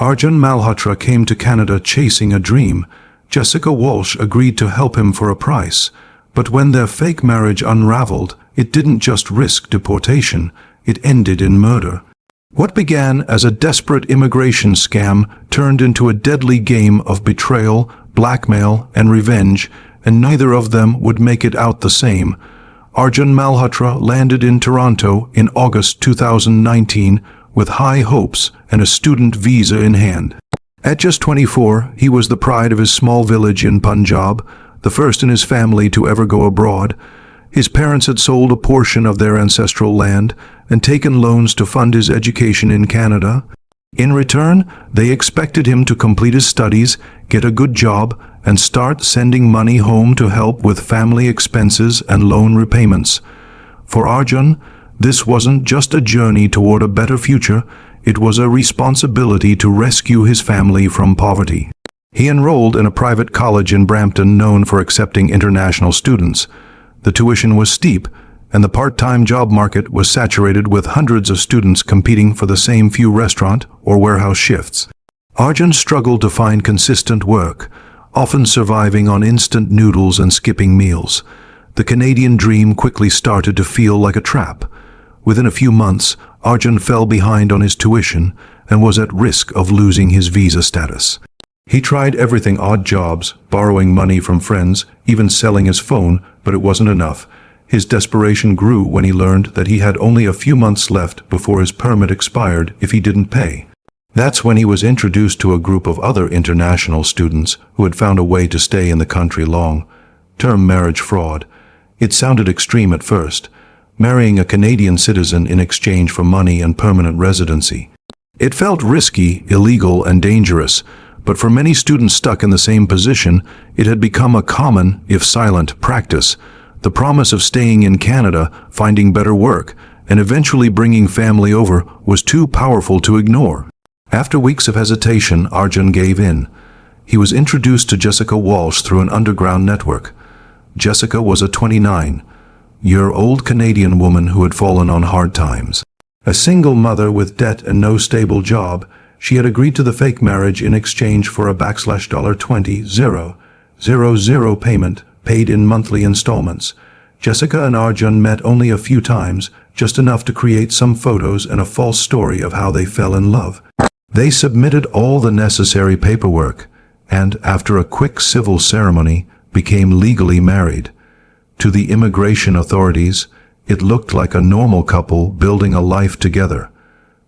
Arjun Malhotra came to Canada chasing a dream. Jessica Walsh agreed to help him for a price. But when their fake marriage unraveled, it didn't just risk deportation, it ended in murder. What began as a desperate immigration scam turned into a deadly game of betrayal, blackmail, and revenge, and neither of them would make it out the same. Arjun Malhotra landed in Toronto in August 2019 with high hopes and a student visa in hand. At just 24, he was the pride of his small village in Punjab, the first in his family to ever go abroad. His parents had sold a portion of their ancestral land and taken loans to fund his education in Canada. In return, they expected him to complete his studies, get a good job, and start sending money home to help with family expenses and loan repayments. For Arjun, this wasn't just a journey toward a better future, it was a responsibility to rescue his family from poverty. He enrolled in a private college in Brampton known for accepting international students. The tuition was steep, and the part-time job market was saturated with hundreds of students competing for the same few restaurant or warehouse shifts. Arjun struggled to find consistent work, often surviving on instant noodles and skipping meals. The Canadian dream quickly started to feel like a trap. Within a few months, Arjun fell behind on his tuition and was at risk of losing his visa status. He tried everything: odd jobs, borrowing money from friends, even selling his phone, but it wasn't enough. His desperation grew when he learned that he had only a few months left before his permit expired if he didn't pay. That's when he was introduced to a group of other international students who had found a way to stay in the country long-term marriage fraud. It sounded extreme at first, marrying a Canadian citizen in exchange for money and permanent residency. It felt risky, illegal, and dangerous, but for many students stuck in the same position, it had become a common, if silent, practice. The promise of staying in Canada, finding better work, and eventually bringing family over was too powerful to ignore. After weeks of hesitation, Arjun gave in. He was introduced to Jessica Walsh through an underground network. Jessica was a 29-year-old Canadian woman who had fallen on hard times. A single mother with debt and no stable job, she had agreed to the fake marriage in exchange for a $20,000 payment paid in monthly installments. Jessica and Arjun met only a few times, just enough to create some photos and a false story of how they fell in love. They submitted all the necessary paperwork, and after a quick civil ceremony, became legally married. To the immigration authorities, it looked like a normal couple building a life together.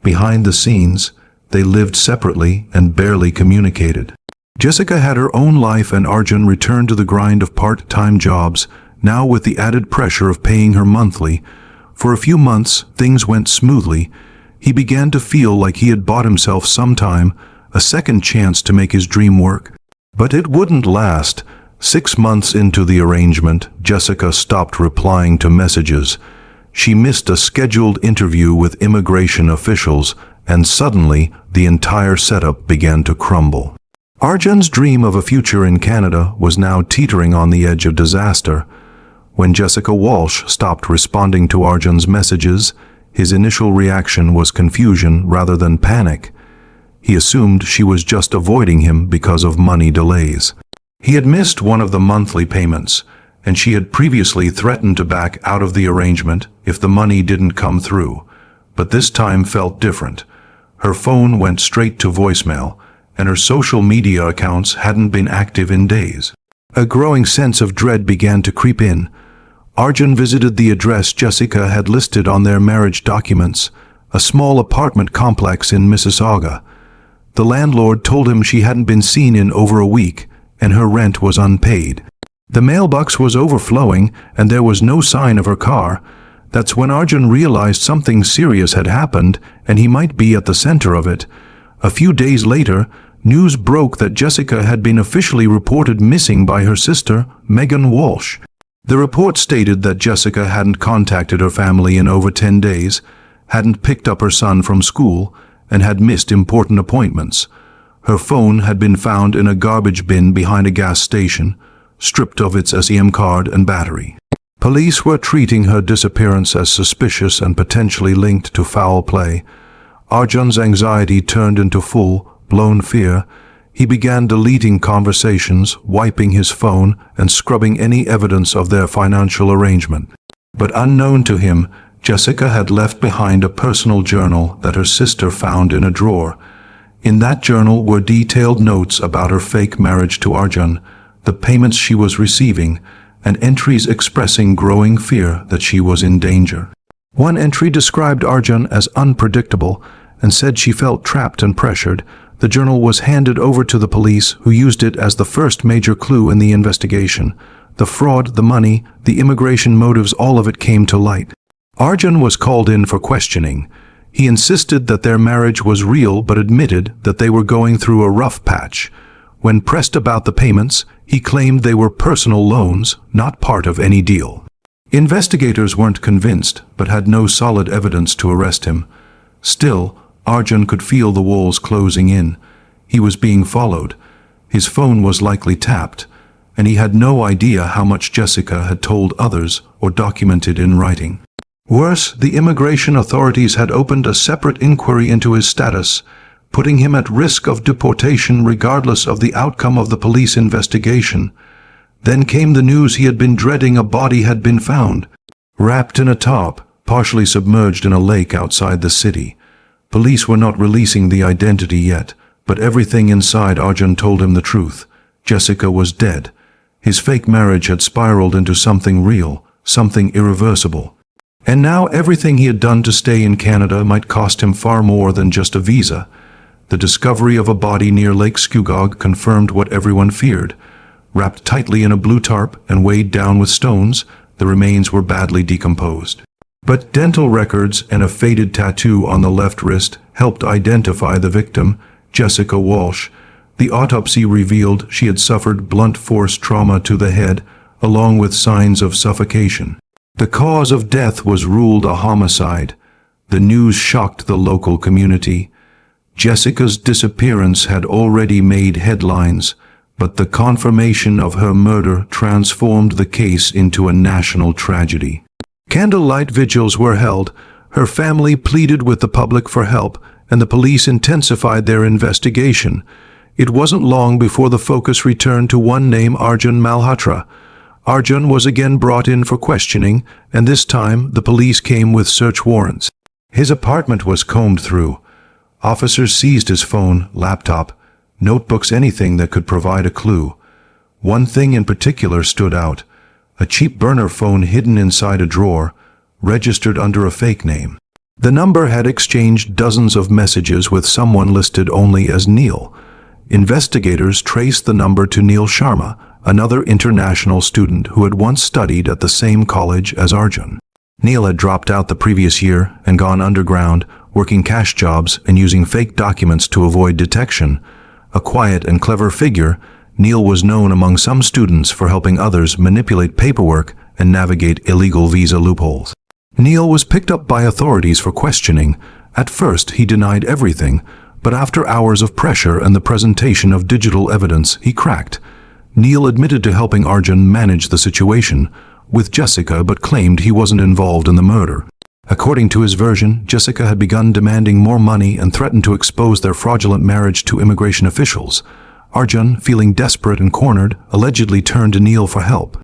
Behind the scenes, they lived separately and barely communicated. Jessica had her own life and Arjun returned to the grind of part-time jobs, now with the added pressure of paying her monthly. For a few months, things went smoothly. He began to feel like he had bought himself some time, a second chance to make his dream work. But it wouldn't last. 6 months into the arrangement, Jessica stopped replying to messages. She missed a scheduled interview with immigration officials, and suddenly the entire setup began to crumble. Arjun's dream of a future in Canada was now teetering on the edge of disaster. When Jessica Walsh stopped responding to Arjun's messages, his initial reaction was confusion rather than panic. He assumed she was just avoiding him because of money delays. He had missed one of the monthly payments, and she had previously threatened to back out of the arrangement if the money didn't come through. But this time felt different. Her phone went straight to voicemail, and her social media accounts hadn't been active in days. A growing sense of dread began to creep in. Arjun visited the address Jessica had listed on their marriage documents, a small apartment complex in Mississauga. The landlord told him she hadn't been seen in over a week, and her rent was unpaid. The mailbox was overflowing, and there was no sign of her car. That's when Arjun realized something serious had happened, and he might be at the center of it. A few days later, news broke that Jessica had been officially reported missing by her sister, Megan Walsh. The report stated that Jessica hadn't contacted her family in over 10 days, hadn't picked up her son from school, and had missed important appointments. Her phone had been found in a garbage bin behind a gas station, stripped of its SIM card and battery. Police were treating her disappearance as suspicious and potentially linked to foul play. Arjun's anxiety turned into full, full-blown fear, he began deleting conversations, wiping his phone, and scrubbing any evidence of their financial arrangement. But unknown to him, Jessica had left behind a personal journal that her sister found in a drawer. In that journal were detailed notes about her fake marriage to Arjun, the payments she was receiving, and entries expressing growing fear that she was in danger. One entry described Arjun as unpredictable and said she felt trapped and pressured. The journal was handed over to the police, who used it as the first major clue in the investigation. The fraud, the money, the immigration motives, all of it came to light. Arjun was called in for questioning. He insisted that their marriage was real, but admitted that they were going through a rough patch. When pressed about the payments, he claimed they were personal loans, not part of any deal. Investigators weren't convinced, but had no solid evidence to arrest him. Still, Arjun could feel the walls closing in. He was being followed. His phone was likely tapped, and he had no idea how much Jessica had told others or documented in writing. Worse, the immigration authorities had opened a separate inquiry into his status, putting him at risk of deportation regardless of the outcome of the police investigation. Then came the news he had been dreading: a body had been found, wrapped in a tarp, partially submerged in a lake outside the city. Police were not releasing the identity yet, but everything inside Arjun told him the truth. Jessica was dead. His fake marriage had spiraled into something real, something irreversible. And now everything he had done to stay in Canada might cost him far more than just a visa. The discovery of a body near Lake Skugog confirmed what everyone feared. Wrapped tightly in a blue tarp and weighed down with stones, the remains were badly decomposed. But dental records and a faded tattoo on the left wrist helped identify the victim, Jessica Walsh. The autopsy revealed she had suffered blunt force trauma to the head, along with signs of suffocation. The cause of death was ruled a homicide. The news shocked the local community. Jessica's disappearance had already made headlines, but the confirmation of her murder transformed the case into a national tragedy. Candlelight vigils were held. Her family pleaded with the public for help, and the police intensified their investigation. It wasn't long before the focus returned to one name: Arjun Malhotra. Arjun was again brought in for questioning, and this time the police came with search warrants. His apartment was combed through. Officers seized his phone, laptop, notebooks, anything that could provide a clue. One thing in particular stood out: a cheap burner phone hidden inside a drawer, registered under a fake name. The number had exchanged dozens of messages with someone listed only as Neil. Investigators traced the number to Neil Sharma, another international student who had once studied at the same college as Arjun. Neil had dropped out the previous year and gone underground, working cash jobs and using fake documents to avoid detection. A quiet and clever figure, Neil was known among some students for helping others manipulate paperwork and navigate illegal visa loopholes. Neil was picked up by authorities for questioning. At first, he denied everything, but after hours of pressure and the presentation of digital evidence, he cracked. Neil admitted to helping Arjun manage the situation with Jessica, but claimed he wasn't involved in the murder. According to his version, Jessica had begun demanding more money and threatened to expose their fraudulent marriage to immigration officials. Arjun, feeling desperate and cornered, allegedly turned to Neil for help.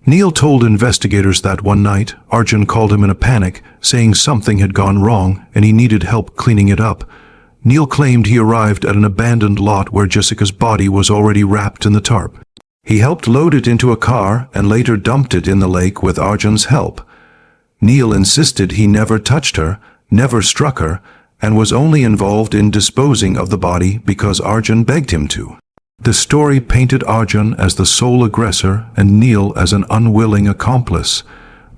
Neil told investigators that one night, Arjun called him in a panic, saying something had gone wrong and he needed help cleaning it up. Neil claimed he arrived at an abandoned lot where Jessica's body was already wrapped in the tarp. He helped load it into a car and later dumped it in the lake with Arjun's help. Neil insisted he never touched her, never struck her, and was only involved in disposing of the body because Arjun begged him to. The story painted Arjun as the sole aggressor and Neil as an unwilling accomplice,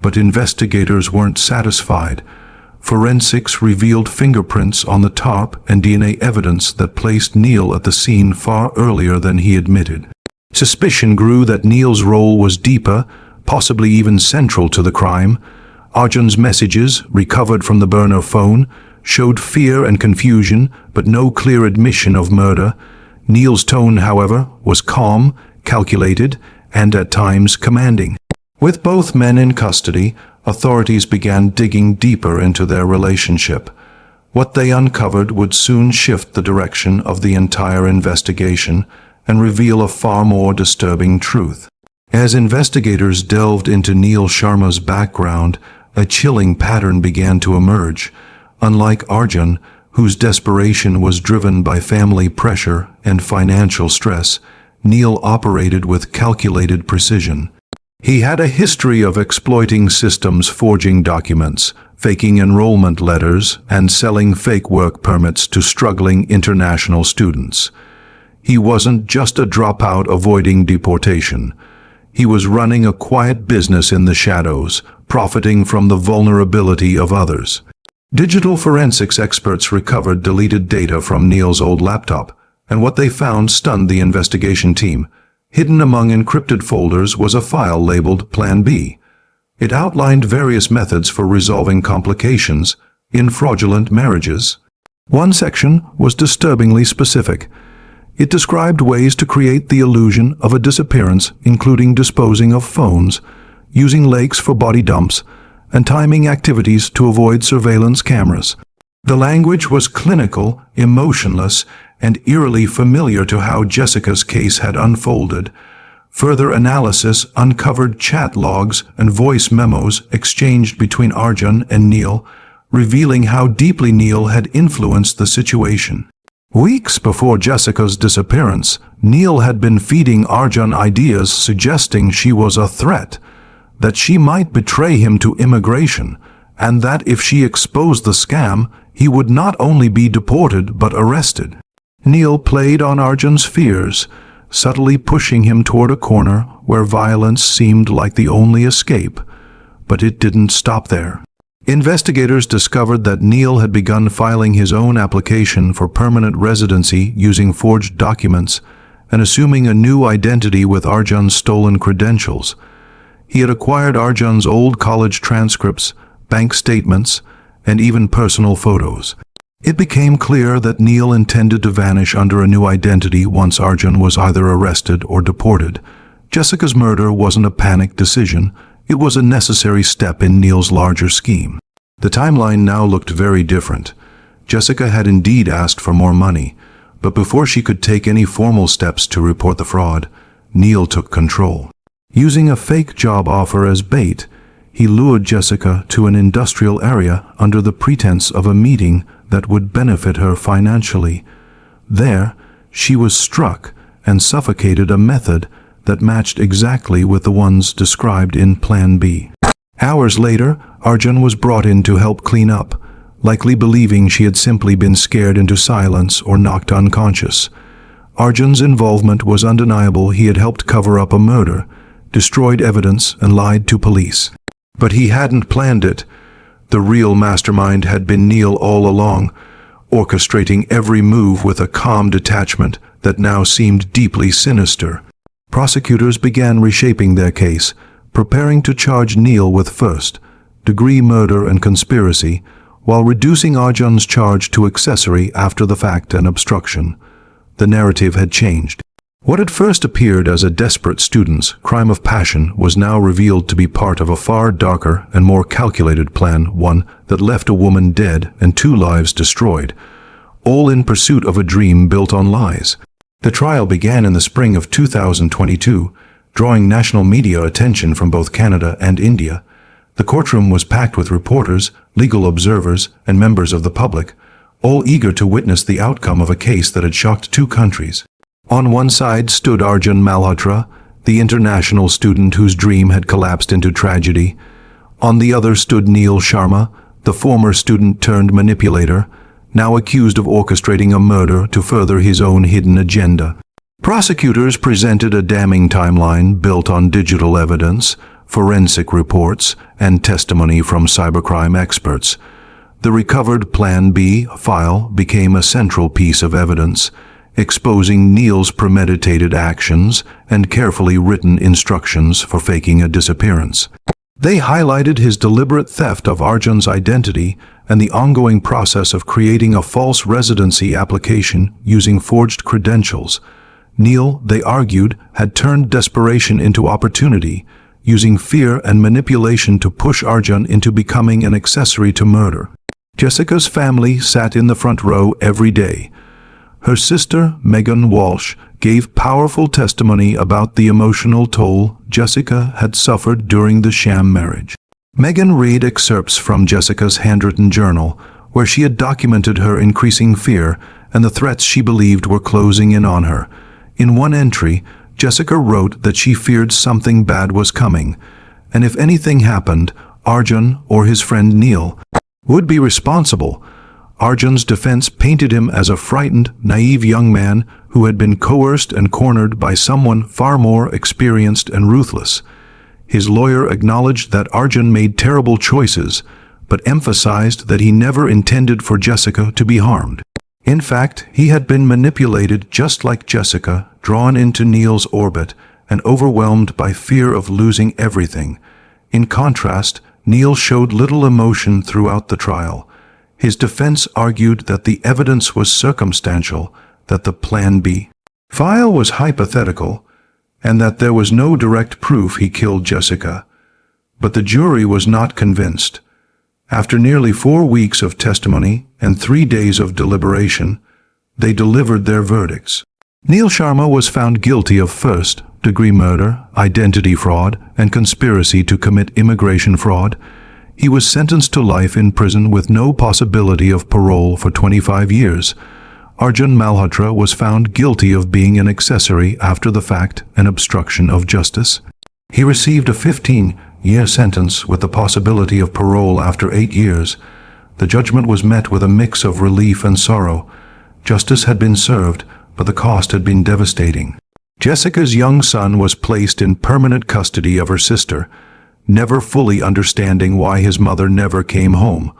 but investigators weren't satisfied. Forensics revealed fingerprints on the tarp and DNA evidence that placed Neil at the scene far earlier than he admitted. Suspicion grew that Neil's role was deeper, possibly even central to the crime. Arjun's messages, recovered from the burner phone, showed fear and confusion, but no clear admission of murder. Neil's tone, however, was calm, calculated, and at times commanding. With both men in custody, authorities began digging deeper into their relationship. What they uncovered would soon shift the direction of the entire investigation and reveal a far more disturbing truth. As investigators delved into Neil Sharma's background, a chilling pattern began to emerge. Unlike Arjun, whose desperation was driven by family pressure and financial stress, Neil operated with calculated precision. He had a history of exploiting systems, forging documents, faking enrollment letters, and selling fake work permits to struggling international students. He wasn't just a dropout avoiding deportation. He was running a quiet business in the shadows, profiting from the vulnerability of others. Digital forensics experts recovered deleted data from Neil's old laptop, and what they found stunned the investigation team. Hidden among encrypted folders was a file labeled Plan B. It outlined various methods for resolving complications in fraudulent marriages. One section was disturbingly specific. It described ways to create the illusion of a disappearance, including disposing of phones, using lakes for body dumps, and timing activities to avoid surveillance cameras. The language was clinical, emotionless, and eerily familiar to how Jessica's case had unfolded. Further analysis uncovered chat logs and voice memos exchanged between Arjun and Neil, revealing how deeply Neil had influenced the situation. Weeks before Jessica's disappearance, Neil had been feeding Arjun ideas suggesting she was a threat, that she might betray him to immigration, and that if she exposed the scam, he would not only be deported but arrested. Neil played on Arjun's fears, subtly pushing him toward a corner where violence seemed like the only escape. But it didn't stop there. Investigators discovered that Neil had begun filing his own application for permanent residency using forged documents and assuming a new identity with Arjun's stolen credentials. He had acquired Arjun's old college transcripts, bank statements, and even personal photos. It became clear that Neil intended to vanish under a new identity once Arjun was either arrested or deported. Jessica's murder wasn't a panicked decision. It was a necessary step in Neil's larger scheme. The timeline now looked very different. Jessica had indeed asked for more money, but before she could take any formal steps to report the fraud, Neil took control. Using a fake job offer as bait, he lured Jessica to an industrial area under the pretense of a meeting that would benefit her financially. There, she was struck and suffocated, a method that matched exactly with the ones described in Plan B. Hours later, Arjun was brought in to help clean up, likely believing she had simply been scared into silence or knocked unconscious. Arjun's involvement was undeniable. He had helped cover up a murder, destroyed evidence, and lied to police. But he hadn't planned it. The real mastermind had been Neil all along, orchestrating every move with a calm detachment that now seemed deeply sinister. Prosecutors began reshaping their case, preparing to charge Neil with first-degree murder and conspiracy, while reducing Arjun's charge to accessory after the fact and obstruction. The narrative had changed. What had first appeared as a desperate student's crime of passion was now revealed to be part of a far darker and more calculated plan, one that left a woman dead and 2 lives destroyed, all in pursuit of a dream built on lies. The trial began in the spring of 2022, drawing national media attention from both Canada and India. The courtroom was packed with reporters, legal observers, and members of the public, all eager to witness the outcome of a case that had shocked 2 countries. On one side stood Arjun Malhotra, the international student whose dream had collapsed into tragedy. On the other stood Neil Sharma, the former student turned manipulator, now accused of orchestrating a murder to further his own hidden agenda. Prosecutors presented a damning timeline built on digital evidence, forensic reports, and testimony from cybercrime experts. The recovered Plan B file became a central piece of evidence, exposing Neil's premeditated actions and carefully written instructions for faking a disappearance. They highlighted his deliberate theft of Arjun's identity and the ongoing process of creating a false residency application using forged credentials. Neil, they argued, had turned desperation into opportunity, using fear and manipulation to push Arjun into becoming an accessory to murder. Jessica's family sat in the front row every day. Her sister, Megan Walsh, gave powerful testimony about the emotional toll Jessica had suffered during the sham marriage. Megan read excerpts from Jessica's handwritten journal, where she had documented her increasing fear and the threats she believed were closing in on her. In one entry, Jessica wrote that she feared something bad was coming, and if anything happened, Arjun or his friend Neil would be responsible. Arjun's defense painted him as a frightened, naive young man who had been coerced and cornered by someone far more experienced and ruthless. His lawyer acknowledged that Arjun made terrible choices, but emphasized that he never intended for Jessica to be harmed. In fact, he had been manipulated just like Jessica, drawn into Neil's orbit and overwhelmed by fear of losing everything. In contrast, Neil showed little emotion throughout the trial. His defense argued that the evidence was circumstantial, that the Plan B file was hypothetical, and that there was no direct proof he killed Jessica. But the jury was not convinced. After nearly 4 weeks of testimony and 3 days of deliberation, they delivered their verdicts. Neil Sharma was found guilty of first-degree murder, identity fraud, and conspiracy to commit immigration fraud. He was sentenced to life in prison with no possibility of parole for 25 years. Arjun Malhotra was found guilty of being an accessory after the fact and obstruction of justice. He received a 15-year sentence with the possibility of parole after 8 years. The judgment was met with a mix of relief and sorrow. Justice had been served, but the cost had been devastating. Jessica's young son was placed in permanent custody of her sister, never fully understanding why his mother never came home.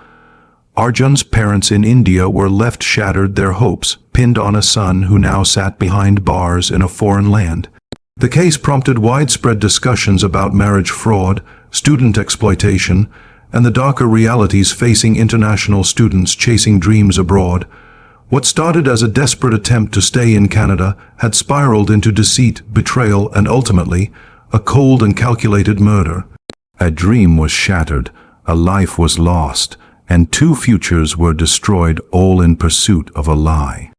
Arjun's parents in India were left shattered, their hopes pinned on a son who now sat behind bars in a foreign land. The case prompted widespread discussions about marriage fraud, student exploitation, and the darker realities facing international students chasing dreams abroad. What started as a desperate attempt to stay in Canada had spiraled into deceit, betrayal, and ultimately, a cold and calculated murder. A dream was shattered, a life was lost, and 2 futures were destroyed, all in pursuit of a lie.